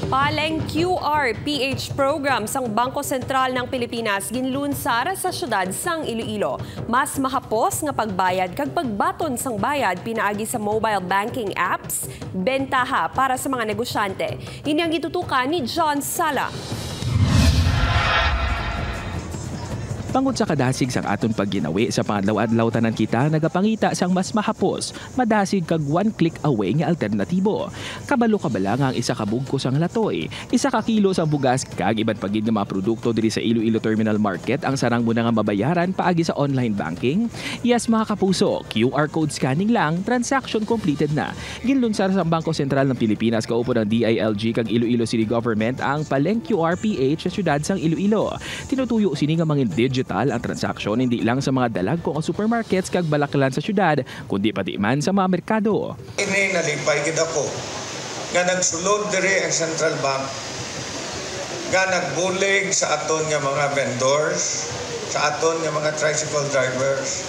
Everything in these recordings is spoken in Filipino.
Paleng QRPH program sang Bangko Sentral ng Pilipinas ginlunsara sa syudad sang Iloilo. Mas mahapos nga pagbayad kag pagbaton sang bayad pinaagi sa mobile banking apps, bentaha para sa mga negosyante. Ini ang gitutukan ni John Sala. Bangod sa kadasig sang aton pagginawi sa pangadlaw-adlaw tanan kita nagapangita sang mas mahapos, madasig kag one click away nga alternatibo. Kabalo kabala nga ang isa ka bugko sang latoy, isa ka kilo sang bugas kag iban pagid nga mga produkto diri sa Iloilo Terminal Market ang sarang mo na nga mabayaran paagi sa online banking. Yes mga kapuso, QR code scanning lang, transaction completed na. Ginlunsar sa Bangko Sentral ng Pilipinas kaupo ng DILG kag Iloilo City Government ang Paleng QRPH sa syudad sang Iloilo. Tinutuyo sini nga mga digital ang transaksyon hindi lang sa mga dalagko o supermarkets kag balaklan sa syudad, kundi pati man sa mga merkado. Ini nalipay gid ako nga nagsulod diri ang Central Bank nga nagbulig sa aton nga mga vendors, sa aton nga mga tricycle drivers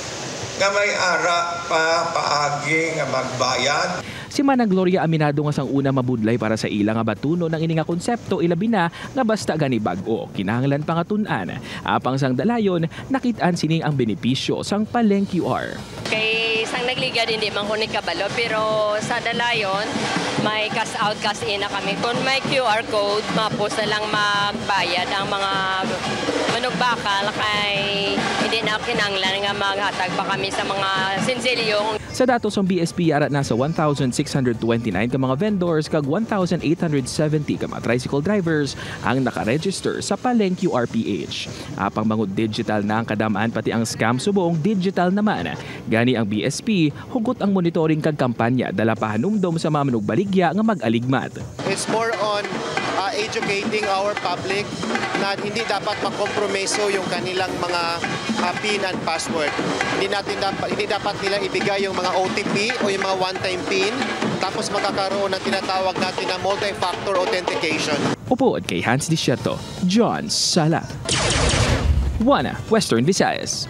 nga may ara pa paagi nga magbayad. Si Manang Gloria aminado nga sang una mabudlay para sa ila nga batuno ng ini nga konsepto ilabi na nga basta gani bag-o kinahanglan pangatun-an. Apang sang dalayon nakit-an sining ang benepisyo sang Paleng QR. Kay sang nagliga hindi man ko ni kabalo pero sa dalayon may cash out cash in na kami. Kung may QR code mapos na lang magbayad ang mga manugbakal kay hindi na kinahanglan nga maghatag pa kami sa mga sinsilyo. Sa datos ng BSP yara nasa 1,629 ka mga vendors kag 1,870 ka mga tricycle drivers ang nakaregister sa Paleng QRPH. Apang mangod digital na ang kadamaan pati ang scam subong digital naman. Gani ang BSP hugot ang monitoring kag kampanya dala pa hanumdom sa mga manugbaligya nga mag-aligmat. It's more on educating our public na hindi dapat makompromiso yung kanilang mga PIN and password. Hindi dapat nila ibigay yung mga OTP o yung mga one-time PIN tapos magkakaroon ng tinatawag natin na multi-factor authentication. Upood kay Hans Desierto, John Sala. Western Visayas.